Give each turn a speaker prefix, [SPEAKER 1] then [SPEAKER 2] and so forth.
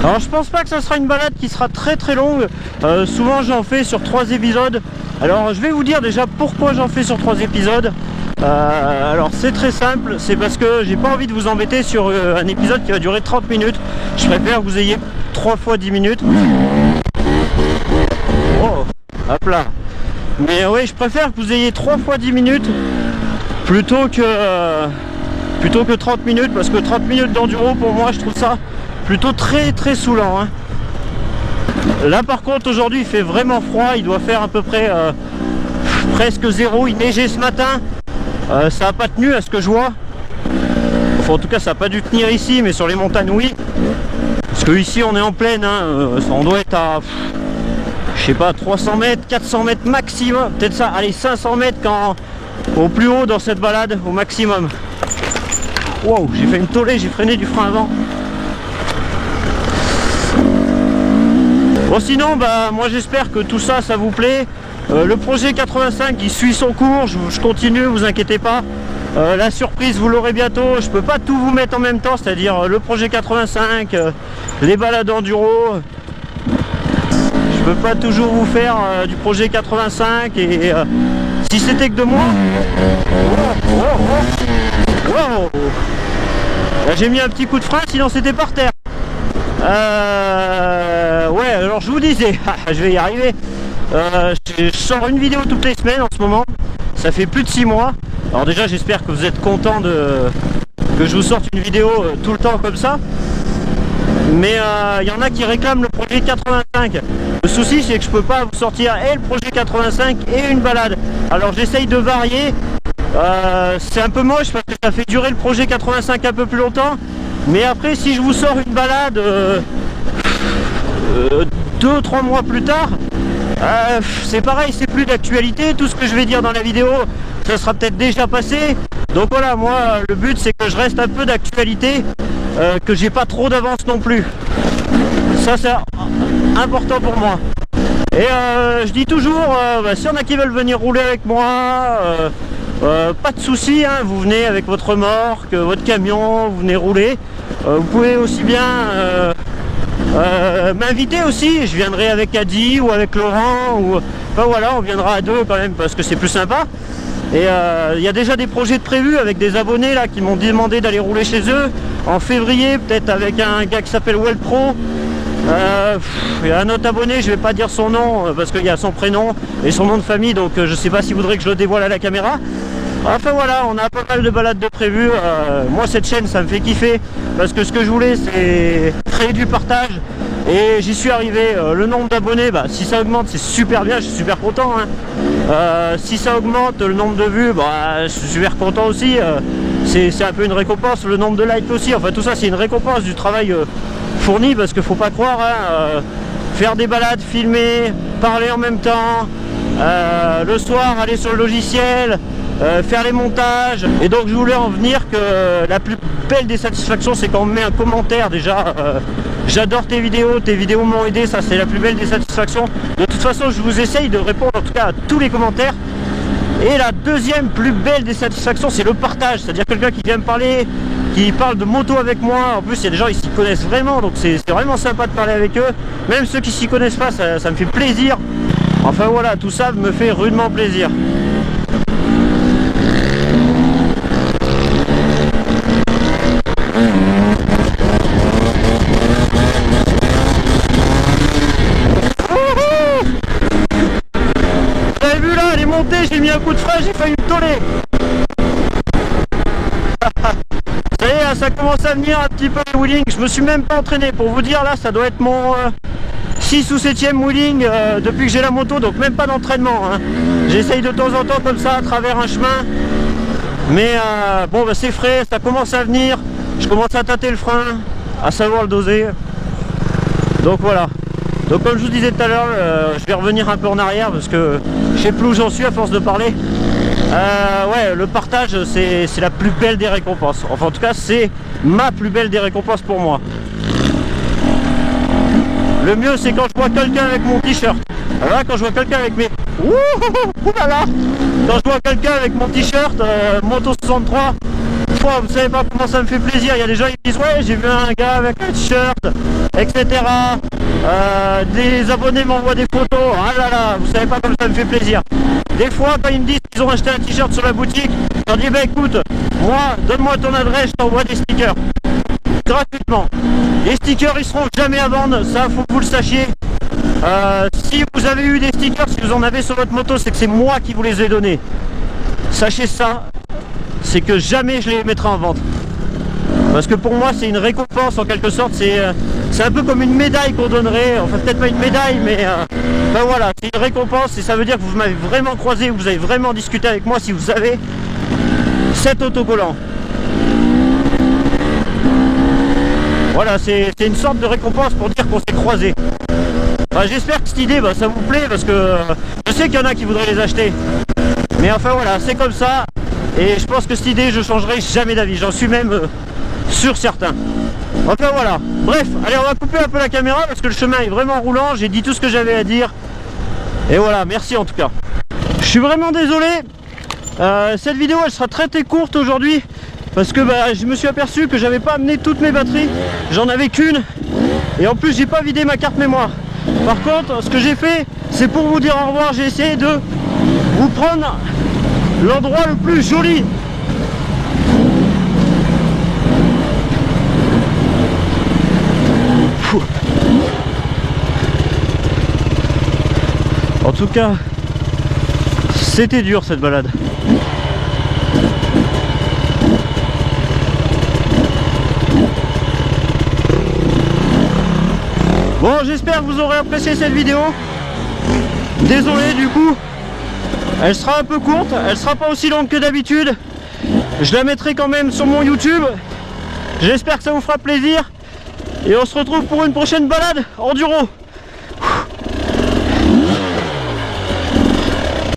[SPEAKER 1] Alors je pense pas que ça sera une balade qui sera très longue. Souvent j'en fais sur 3 épisodes. Alors je vais vous dire déjà pourquoi j'en fais sur 3 épisodes. Alors c'est très simple, c'est parce que j'ai pas envie de vous embêter sur un épisode qui va durer 30 minutes. Je préfère que vous ayez 3 fois 10 minutes. Oh, hop là. Mais oui, je préfère que vous ayez 3 fois 10 minutes plutôt que 30 minutes, parce que 30 minutes d'enduro pour moi je trouve ça plutôt très saoulant, hein. Là par contre aujourd'hui il fait vraiment froid, il doit faire à peu près presque 0, il neigeait ce matin, ça n'a pas tenu à ce que je vois, enfin en tout cas ça n'a pas dû tenir ici, mais sur les montagnes oui, parce que ici on est en plaine, hein. On doit être à je sais pas 300 mètres, 400 mètres maximum, peut-être ça, allez 500 mètres quand au plus haut dans cette balade au maximum. Wow, j'ai fait une tollée, j'ai freiné du frein avant. Bon sinon bah moi j'espère que tout ça vous plaît. Le projet 85 il suit son cours, je continue, vous inquiétez pas. La surprise vous l'aurez bientôt, je peux pas tout vous mettre en même temps, c'est-à-dire le projet 85, les balades enduro. Je peux pas toujours vous faire du projet 85 et si c'était que de moi. Wow. Là, j'ai mis un petit coup de frein sinon c'était par terre. Ouais, alors je vous disais, je vais y arriver. Je sors une vidéo toutes les semaines en ce moment. Ça fait plus de 6 mois. Alors déjà j'espère que vous êtes contents que je vous sorte une vidéo tout le temps comme ça. Mais il y en a qui réclament le projet 85. Le souci c'est que je peux pas vous sortir et le projet 85 et une balade. Alors j'essaye de varier. C'est un peu moche parce que ça fait durer le projet 85 un peu plus longtemps. Mais après si je vous sors une balade 2-3 mois plus tard, c'est pareil, c'est plus d'actualité. Tout ce que je vais dire dans la vidéo ça sera peut-être déjà passé. Donc voilà, moi le but c'est que je reste un peu d'actualité, que j'ai pas trop d'avance non plus. Ça c'est important pour moi. Et je dis toujours, s'il y en a qui veulent venir rouler avec moi, pas de souci, hein, vous venez avec votre remorque, votre camion, vous venez rouler. Vous pouvez aussi bien m'inviter aussi, je viendrai avec Adi ou avec Laurent, ou enfin voilà, on viendra à 2 quand même parce que c'est plus sympa. Et il y a déjà des projets de prévus avec des abonnés là qui m'ont demandé d'aller rouler chez eux en février, peut-être avec un gars qui s'appelle Well Pro. Il y a un autre abonné, je vais pas dire son nom parce qu'il y a son prénom et son nom de famille, donc je sais pas s'il voudrait que je le dévoile à la caméra. Enfin voilà, on a pas mal de balades de prévues. Moi cette chaîne ça me fait kiffer parce que ce que je voulais c'est créer du partage et j'y suis arrivé. Le nombre d'abonnés, si ça augmente c'est super bien, je suis super content, hein. Si ça augmente le nombre de vues, je suis super content aussi. C'est un peu une récompense, le nombre de likes aussi, enfin tout ça c'est une récompense du travail fourni, parce que faut pas croire, hein, faire des balades, filmer, parler en même temps, le soir aller sur le logiciel, faire les montages. Et donc je voulais en venir que la plus belle des satisfactions c'est quand on me met un commentaire déjà. J'adore tes vidéos m'ont aidé, ça c'est la plus belle des satisfactions. De toute façon je vous essaye de répondre en tout cas à tous les commentaires. Et la deuxième plus belle des satisfactions c'est le partage, c'est-à-dire quelqu'un qui vient me parler, qui parle de moto avec moi. En plus il y a des gens qui s'y connaissent vraiment, donc c'est vraiment sympa de parler avec eux. Même ceux qui s'y connaissent pas, ça me fait plaisir. Enfin voilà, tout ça me fait rudement plaisir. Vous avez vu là, elle est montée, j'ai mis un coup de frein, j'ai failli me toller. Ça y est, ça commence à venir un petit peu le wheeling. Je me suis même pas entraîné, pour vous dire, là ça doit être mon 6 ou 7e wheeling depuis que j'ai la moto, donc même pas d'entraînement, hein. J'essaye de temps en temps comme ça à travers un chemin, mais bon c'est frais, ça commence à venir. Je commence à tâter le frein, à savoir le doser. Donc voilà. Donc comme je vous disais tout à l'heure, je vais revenir un peu en arrière parce que je sais plus où j'en suis à force de parler. Ouais, le partage c'est la plus belle des récompenses. Enfin en tout cas c'est ma plus belle des récompenses pour moi. Le mieux c'est quand je vois quelqu'un avec mon t-shirt. Alors là quand je vois quelqu'un avec mes... Ouh là là. Quand je vois quelqu'un avec mon t-shirt Moto 63, fois, vous savez pas comment ça me fait plaisir. Il y a des gens qui disent ouais, j'ai vu un gars avec un t-shirt, etc. Des abonnés m'envoient des photos. Ah là là, vous savez pas comme ça me fait plaisir. Des fois, quand ils me disent qu'ils ont acheté un t-shirt sur la boutique, je leur dis bah écoute, moi, donne-moi ton adresse, je t'envoie des stickers. Gratuitement. Les stickers, ils seront jamais à vendre, ça faut que vous le sachiez. Si vous avez eu des stickers, si vous en avez sur votre moto, c'est que c'est moi qui vous les ai donnés. Sachez ça, c'est que jamais je les mettrai en vente. Parce que pour moi, c'est une récompense en quelque sorte. C'est un peu comme une médaille qu'on donnerait. Enfin, peut-être pas une médaille, mais ben voilà, c'est une récompense et ça veut dire que vous m'avez vraiment croisé, vous avez vraiment discuté avec moi si vous avez cet autocollant. Voilà, c'est une sorte de récompense pour dire qu'on s'est croisé. Enfin, j'espère que cette idée, ça vous plaît parce que je sais qu'il y en a qui voudraient les acheter. Mais enfin voilà, c'est comme ça. Et je pense que cette idée, je changerai jamais d'avis. J'en suis même sûr certain. Enfin voilà. Bref, allez, on va couper un peu la caméra parce que le chemin est vraiment roulant. J'ai dit tout ce que j'avais à dire. Et voilà, merci en tout cas. Je suis vraiment désolé. Cette vidéo, elle sera très courte aujourd'hui. Parce que je me suis aperçu que j'avais pas amené toutes mes batteries. J'en avais qu'une. Et en plus, j'ai pas vidé ma carte mémoire. Par contre, ce que j'ai fait, c'est pour vous dire au revoir. J'ai essayé de vous prendre l'endroit le plus joli. En tout cas, c'était dur cette balade. Bon, j'espère que vous aurez apprécié cette vidéo. Désolé du coup, elle sera un peu courte, elle sera pas aussi longue que d'habitude. Je la mettrai quand même sur mon YouTube. J'espère que ça vous fera plaisir. Et on se retrouve pour une prochaine balade enduro.